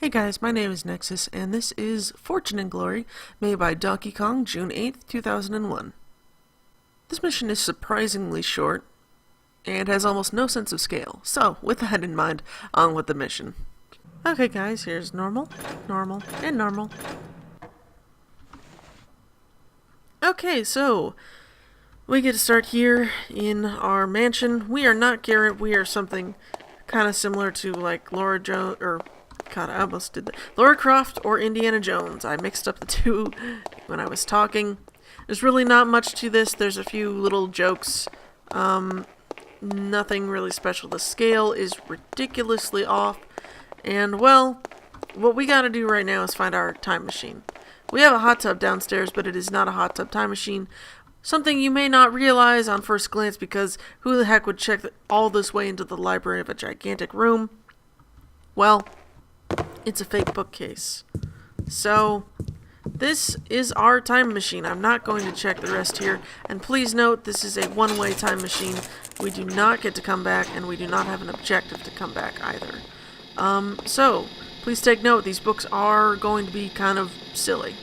Hey guys, my name is Nexus, and this is Fortune and Glory, made by DonkeyKong, June 8th, 2001. This mission is surprisingly short, and has almost no sense of scale, so with that in mind, on with the mission. Okay guys, here's normal, normal, and normal. Okay, so we get to start here in our mansion. We are not Garrett, we are something kind of similar to like Laura Jones, or God, I almost did that. Lara Croft or Indiana Jones. I mixed up the two when I was talking. There's really not much to this. There's a few little jokes. Nothing really special. The scale is ridiculously off. And, well, what we gotta do right now is find our time machine. We have a hot tub downstairs, but it is not a hot tub time machine. Something you may not realize on first glance, because who the heck would check all this way into the library of a gigantic room? Well, it's a fake bookcase. So, this is our time machine. I'm not going to check the rest here. And please note, this is a one-way time machine. We do not get to come back, and we do not have an objective to come back either. So, please take note, these books are going to be kind of silly.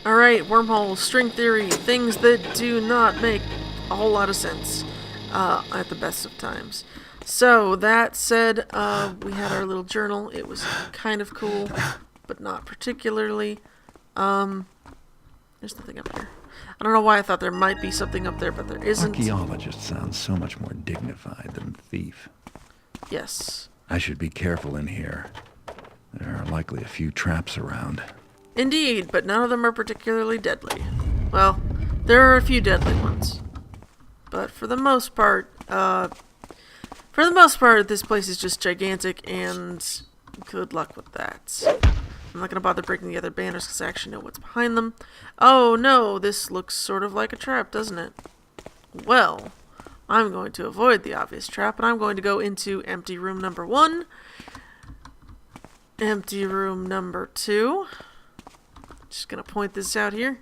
Alright, wormhole, string theory, things that do not make a whole lot of sense at the best of times. So, that said, we had our little journal. It was kind of cool, but not particularly. There's nothing up here. I don't know why I thought there might be something up there, but there isn't. Archaeologist sounds so much more dignified than thief. Yes. I should be careful in here. There are likely a few traps around. Indeed, but none of them are particularly deadly. Well, there are a few deadly ones. But for the most part, this place is just gigantic, and good luck with that. I'm not going to bother breaking the other banners because I actually know what's behind them. Oh no, this looks sort of like a trap, doesn't it? Well, I'm going to avoid the obvious trap, and I'm going to go into empty room number 1. Empty room number 2. Just gonna point this out here.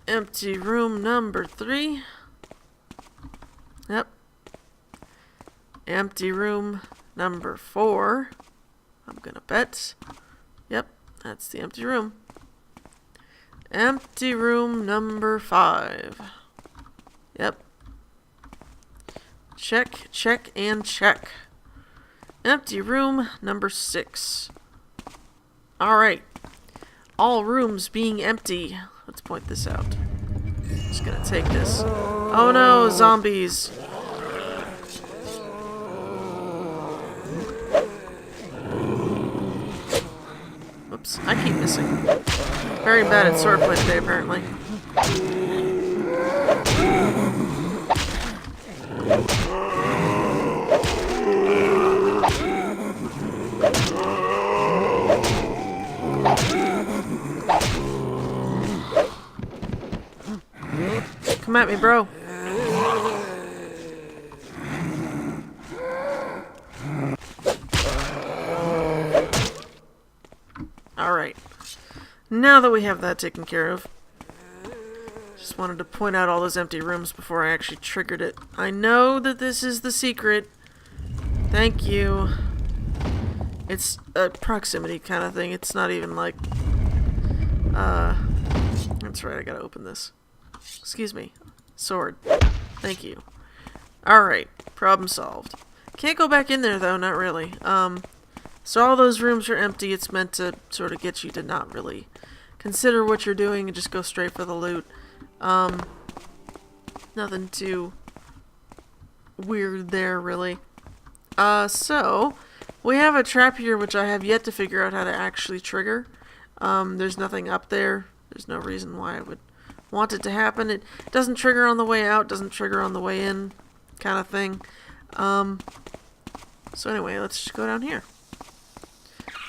Empty room number 3. Yep. Empty room number 4. I'm gonna bet. Yep, that's the empty room. Empty room number 5. Yep. Check, check, and check. Empty room number 6. Alright. All rooms being empty. Let's point this out. Just gonna take this. Oh no, zombies! Oops, I keep missing. Very bad at swordplay today, apparently. Come at me, bro. Alright. Now that we have that taken care of, just wanted to point out all those empty rooms before I actually triggered it. I know that this is the secret. Thank you. It's a proximity kind of thing. It's not even like... That's right, I gotta open this. Excuse me. Sword. Thank you. Alright, problem solved. Can't go back in there though, not really. So all those rooms are empty. It's meant to sort of get you to not really consider what you're doing and just go straight for the loot. Nothing too weird there, really. So, we have a trap here which I have yet to figure out how to actually trigger. There's nothing up there. There's no reason why I would want it to happen. It doesn't trigger on the way out, doesn't trigger on the way in, kind of thing. So anyway, let's just go down here.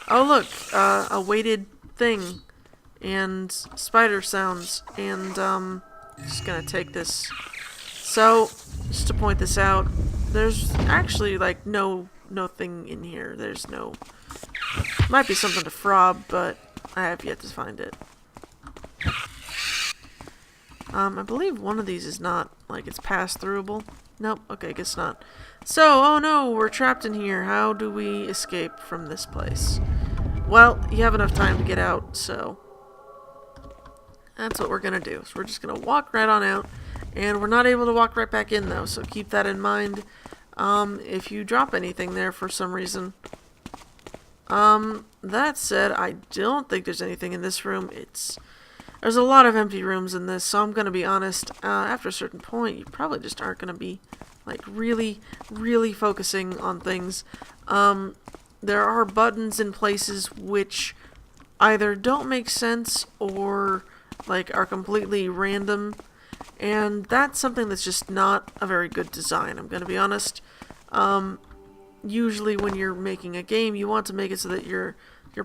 Oh look, a weighted thing, and spider sounds, and just gonna take this. So, just to point this out, There's actually, like, no thing in here. There's no... Might be something to frob, but I have yet to find it. I believe one of these is not, like, it's pass-throughable. Nope, okay, guess not. So, oh no, we're trapped in here. How do we escape from this place? Well, you have enough time to get out, so... That's what we're gonna do. So we're just gonna walk right on out. And we're not able to walk right back in, though, so keep that in mind. If you drop anything there for some reason. That said, I don't think there's anything in this room. There's a lot of empty rooms in this, so I'm gonna be honest. After a certain point, you probably just aren't gonna be, like, really, really focusing on things. There are buttons in places which either don't make sense or, like, are completely random. And that's something that's just not a very good design, I'm gonna be honest. Usually when you're making a game, you want to make it so that your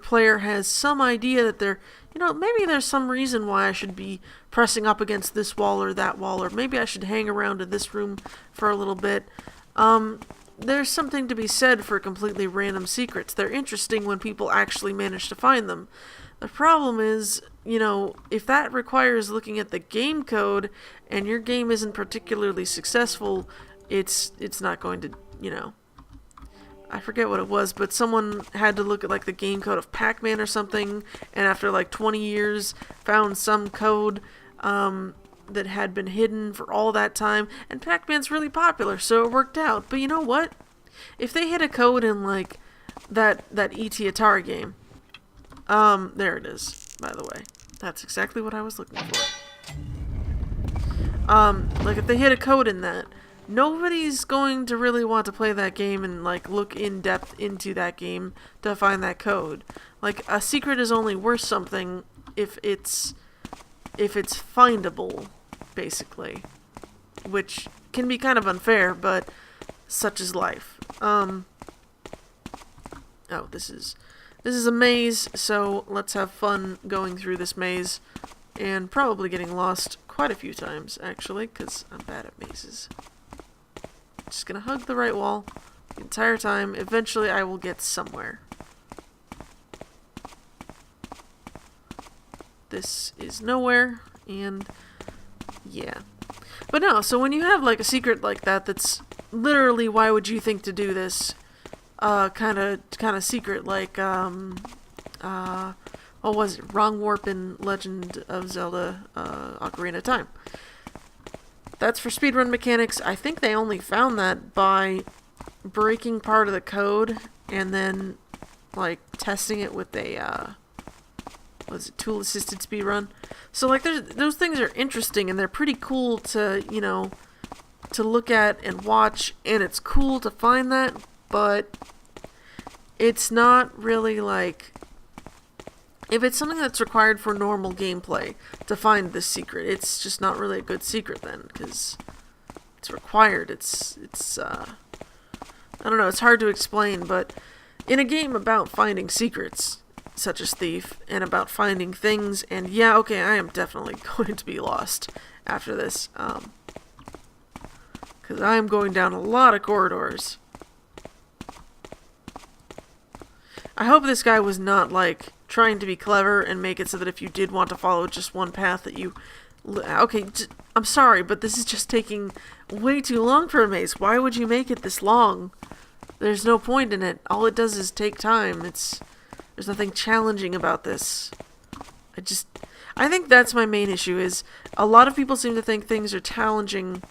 player has some idea that maybe there's some reason why I should be pressing up against this wall or that wall, or maybe I should hang around in this room for a little bit. There's something to be said for completely random secrets. They're interesting when people actually manage to find them. The problem is, if that requires looking at the game code and your game isn't particularly successful, it's not going to, I forget what it was, but someone had to look at, like, the game code of Pac-Man or something, and after, like, 20 years found some code that had been hidden for all that time, and Pac-Man's really popular, so it worked out. But you know what? If they hid a code in, like, that E.T. Atari game, there it is, by the way. That's exactly what I was looking for. Like, if they hid a code in that, nobody's going to really want to play that game and, like, look in depth into that game to find that code. Like, a secret is only worth something if it's findable, basically. Which can be kind of unfair, but such is life. Oh, this is a maze, so let's have fun going through this maze. And probably getting lost quite a few times, actually, because I'm bad at mazes. Just gonna hug the right wall the entire time. Eventually I will get somewhere. This is nowhere, and yeah. But no, so when you have, like, a secret like that that's literally, why would you think to do this, kind of secret, like, what was it? Wrong Warp in Legend of Zelda, Ocarina of Time. That's for speedrun mechanics. I think they only found that by breaking part of the code and then, like, testing it with a, tool-assisted speedrun. So, like, those things are interesting, and they're pretty cool to, to look at and watch, and it's cool to find that, but it's not really, like... If it's something that's required for normal gameplay to find this secret, it's just not really a good secret then, because it's required. It's I don't know, it's hard to explain, but in a game about finding secrets, such as Thief, and about finding things, and yeah, okay, I am definitely going to be lost after this, because I am going down a lot of corridors. I hope this guy was not, like, trying to be clever and make it so that if you did want to follow just one path that you... Okay, I'm sorry, but this is just taking way too long for a maze. Why would you make it this long? There's no point in it. All it does is take time. There's nothing challenging about this. I think that's my main issue, is a lot of people seem to think things are challenging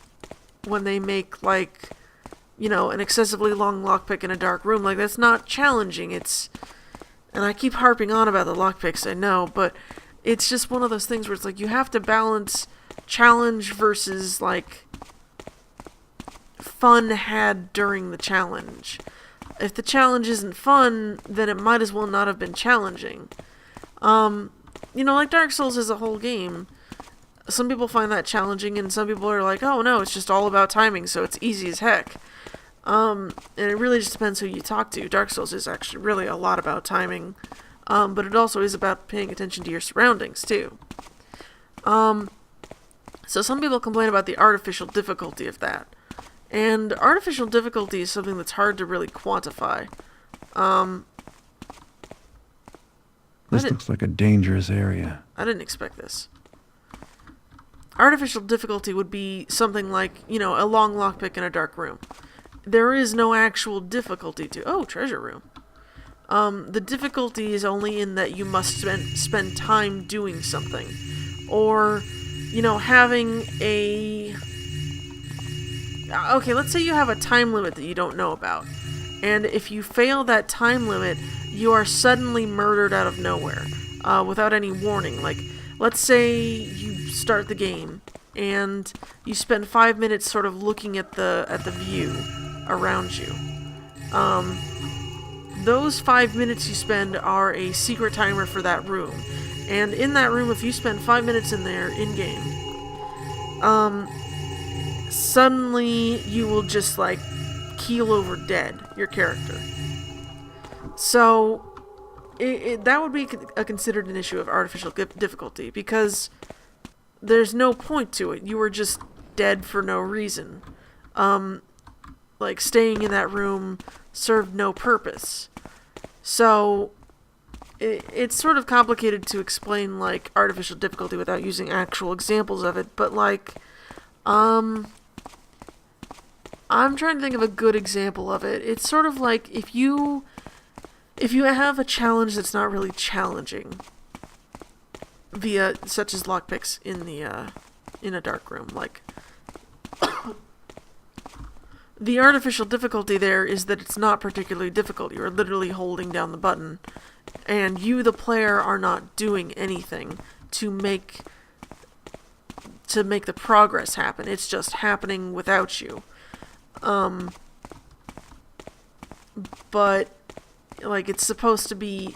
when they make, like, an excessively long lockpick in a dark room. Like, that's not challenging. And I keep harping on about the lockpicks, I know, but it's just one of those things where it's like, you have to balance challenge versus, like, fun had during the challenge. If the challenge isn't fun, then it might as well not have been challenging. Like Dark Souls is a whole game. Some people find that challenging, and some people are like, oh no, it's just all about timing, so it's easy as heck. And it really just depends who you talk to. Dark Souls is actually really a lot about timing, but it also is about paying attention to your surroundings, too. So some people complain about the artificial difficulty of that. And artificial difficulty is something that's hard to really quantify. This looks like a dangerous area. I didn't expect this. Artificial difficulty would be something like, you know, a long lockpick in a dark room. There is no actual difficulty to... Oh, treasure room. The difficulty is only in that you must spend time doing something. Or, you know, having a... Okay, let's say you have a time limit that you don't know about. And if you fail that time limit, you are suddenly murdered out of nowhere. Without any warning. Like, let's say you start the game and you spend 5 minutes sort of looking at the view around you. Those 5 minutes you spend are a secret timer for that room. And in that room, if you spend 5 minutes in there, in-game, suddenly you will just, like, keel over dead, your character. So, that would be considered an issue of artificial difficulty, because there's no point to it. You were just dead for no reason. Like, staying in that room served no purpose. So, it's sort of complicated to explain, like, artificial difficulty without using actual examples of it, but, like, I'm trying to think of a good example of it. It's sort of like if you have a challenge that's not really challenging, such as lockpicks in a dark room, like the artificial difficulty there is that it's not particularly difficult. You're literally holding down the button, and you, the player, are not doing anything to make the progress happen. It's just happening without you. But, like, it's supposed to be...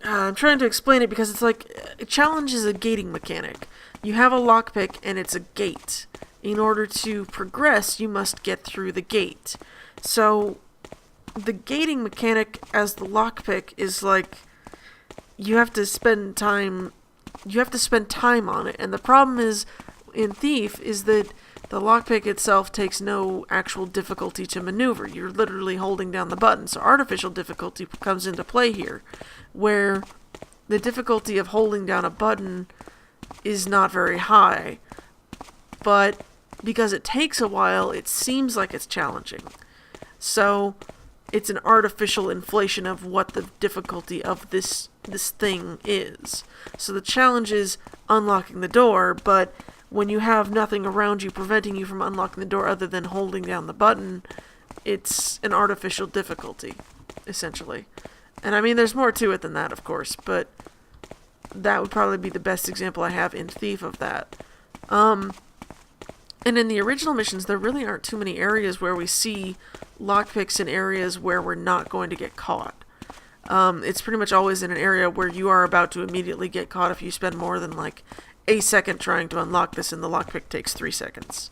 I'm trying to explain it because it's like, a challenge is a gating mechanic. You have a lockpick and it's a gate. In order to progress, you must get through the gate. So, the gating mechanic as the lockpick is like, you have to spend time on it. And the problem is, in Thief, is that the lockpick itself takes no actual difficulty to maneuver. You're literally holding down the button. So artificial difficulty comes into play here, where the difficulty of holding down a button is not very high. But because it takes a while, it seems like it's challenging. So it's an artificial inflation of what the difficulty of this thing is. So the challenge is unlocking the door, but when you have nothing around you preventing you from unlocking the door other than holding down the button, it's an artificial difficulty, essentially. And I mean, there's more to it than that, of course, but that would probably be the best example I have in Thief of that. And in the original missions, there really aren't too many areas where we see lockpicks in areas where we're not going to get caught. It's pretty much always in an area where you are about to immediately get caught if you spend more than, like, a second trying to unlock this, and the lockpick takes 3 seconds.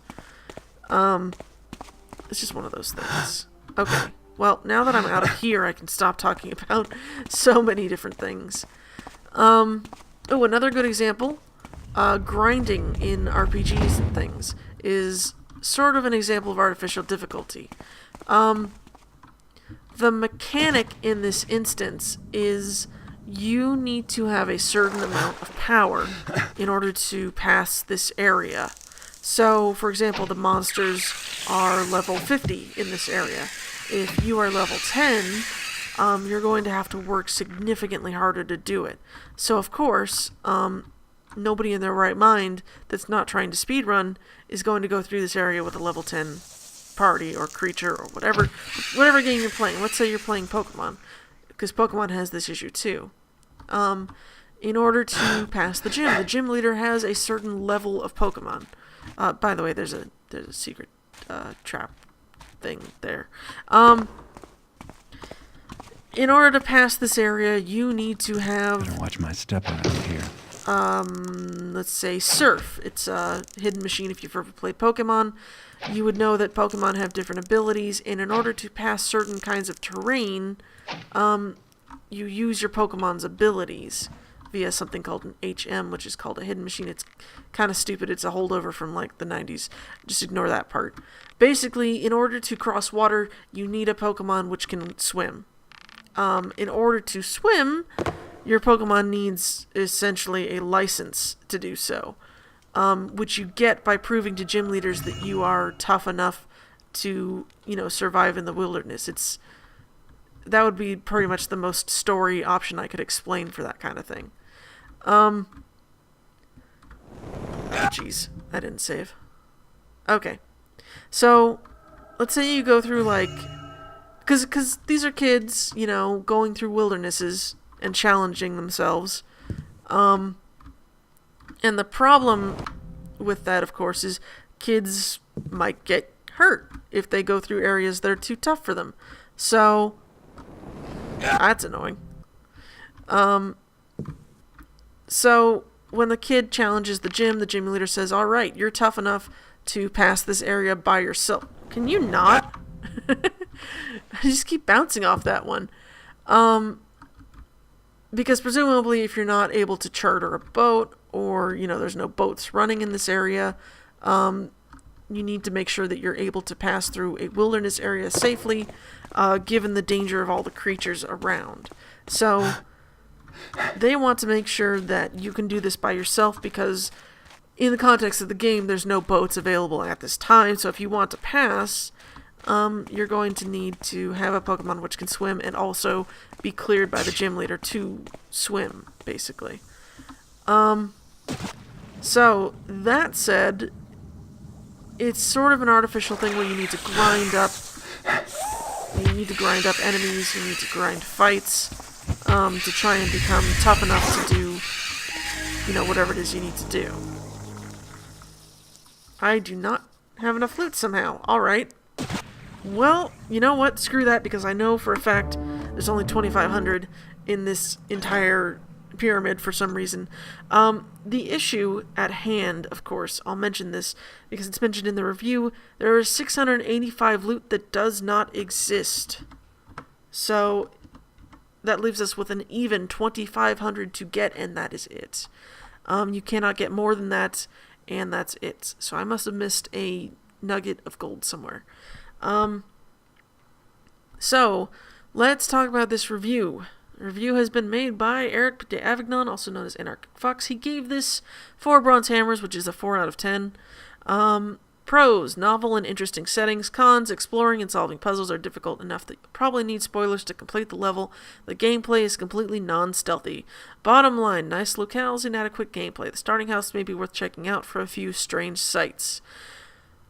It's just one of those things. Okay, well, now that I'm out of here, I can stop talking about so many different things. Oh, another good example, grinding in RPGs and things is sort of an example of artificial difficulty. The mechanic in this instance is you need to have a certain amount of power in order to pass this area. So, for example, the monsters are level 50 in this area. If you are level 10, you're going to have to work significantly harder to do it. So, of course, nobody in their right mind that's not trying to speedrun is going to go through this area with a level 10 party or creature or whatever game you're playing. Let's say you're playing Pokemon, because Pokemon has this issue too. In order to pass the gym leader has a certain level of Pokemon. By the way, there's a secret trap thing there. In order to pass this area, you need to have... Better watch my step around here. Let's say Surf. It's a hidden machine. If you've ever played Pokemon, you would know that Pokemon have different abilities, and in order to pass certain kinds of terrain, you use your Pokemon's abilities. via something called an HM, which is called a hidden machine. It's kind of stupid. It's a holdover from like the 90s. Just ignore that part. Basically, in order to cross water, you need a Pokemon which can swim. In order to swim, your Pokemon needs essentially a license to do so, which you get by proving to gym leaders that you are tough enough to, survive in the wilderness. That would be pretty much the most story option I could explain for that kind of thing. Jeez, I didn't save. Okay. So, let's say you go through, because these are kids, going through wildernesses and challenging themselves. And the problem with that, of course, is kids might get hurt if they go through areas that are too tough for them. So, that's annoying. So, when the kid challenges the gym leader says, all right, you're tough enough to pass this area by yourself. Can you not? I just keep bouncing off that one. Because presumably if you're not able to charter a boat or, there's no boats running in this area, you need to make sure that you're able to pass through a wilderness area safely, given the danger of all the creatures around. So they want to make sure that you can do this by yourself because in the context of the game, there's no boats available at this time. So if you want to pass, you're going to need to have a Pokemon which can swim and also be cleared by the gym leader to swim, basically. So, that said, it's sort of an artificial thing where you need to grind up enemies, you need to grind fights, to try and become tough enough to do, whatever it is you need to do. I do not have enough loot somehow. Alright. Well, you know what? Screw that, because I know for a fact there's only 2,500 in this entire pyramid for some reason. The issue at hand, of course, I'll mention this because it's mentioned in the review, there is 685 loot that does not exist. So, that leaves us with an even 2,500 to get, and that is it. You cannot get more than that, and that's it. So I must have missed a nugget of gold somewhere. So, let's talk about this review. The review has been made by Eric de Avignon, also known as Anarchic Fox. He gave this 4 bronze hammers, which is a 4 out of 10. Pros, novel and interesting settings. Cons, exploring and solving puzzles are difficult enough that you probably need spoilers to complete the level. The gameplay is completely non-stealthy. Bottom line, nice locales, inadequate gameplay. The starting house may be worth checking out for a few strange sights.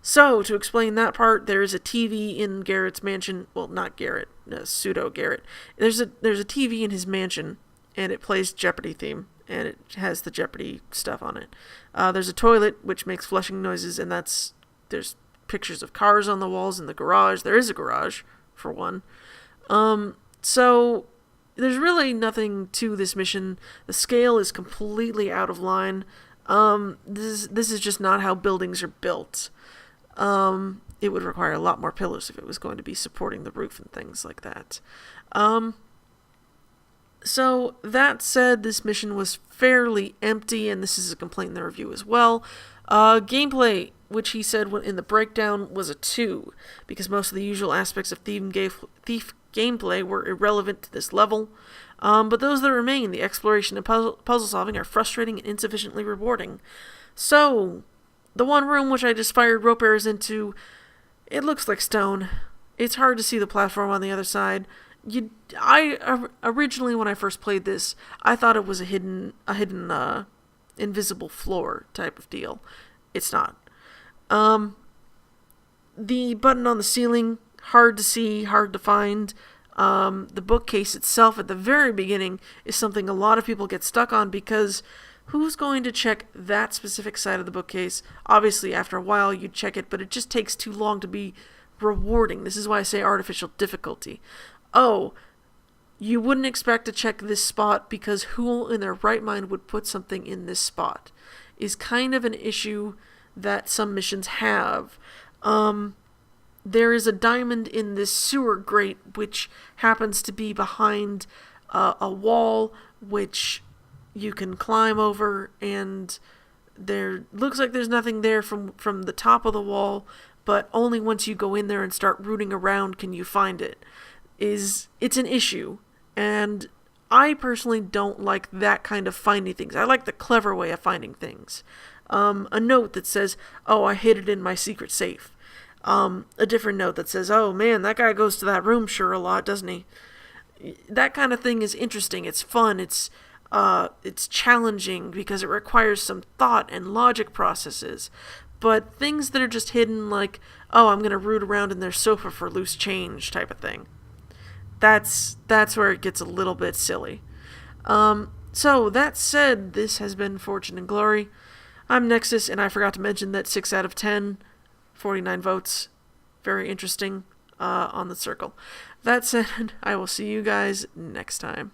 So, to explain that part, there is a TV in Garrett's mansion. Well, not Garrett, pseudo Garrett. There's a TV in his mansion, and it plays Jeopardy theme, and it has the Jeopardy stuff on it. There's a toilet, which makes flushing noises, and there's pictures of cars on the walls in the garage. There is a garage, for one. So, there's really nothing to this mission. The scale is completely out of line. This is just not how buildings are built. It would require a lot more pillars if it was going to be supporting the roof and things like that. So, that said, this mission was fairly empty, and this is a complaint in the review as well. Gameplay, which he said in the breakdown, was a 2, because most of the usual aspects of Thief gameplay were irrelevant to this level. But those that remain, the exploration and puzzle solving, are frustrating and insufficiently rewarding. So, the one room which I just fired rope arrows into, it looks like stone. It's hard to see the platform on the other side. Originally, when I first played this, I thought it was a hidden invisible floor type of deal. It's not. The button on the ceiling, hard to see, hard to find. The bookcase itself at the very beginning is something a lot of people get stuck on because who's going to check that specific side of the bookcase? Obviously, after a while, you'd check it, but it just takes too long to be rewarding. This is why I say artificial difficulty. Oh, you wouldn't expect to check this spot because who in their right mind would put something in this spot is kind of an issue that some missions have. There is a diamond in this sewer grate which happens to be behind a wall which you can climb over, and there looks like there's nothing there from the top of the wall, but only once you go in there and start rooting around can you find it. It's an issue, and I personally don't like that kind of finding things. I like the clever way of finding things. A note that says, oh, I hid it in my secret safe. A different note that says, oh man, that guy goes to that room sure a lot, doesn't he? That kind of thing is interesting. It's fun. It's challenging because it requires some thought and logic processes. But things that are just hidden, like, oh, I'm gonna root around in their sofa for loose change type of thing. That's where it gets a little bit silly. So that said, this has been Fortune and Glory. I'm Nexus, and I forgot to mention that 6 out of 10, 49 votes. Very interesting on the circle. That said, I will see you guys next time.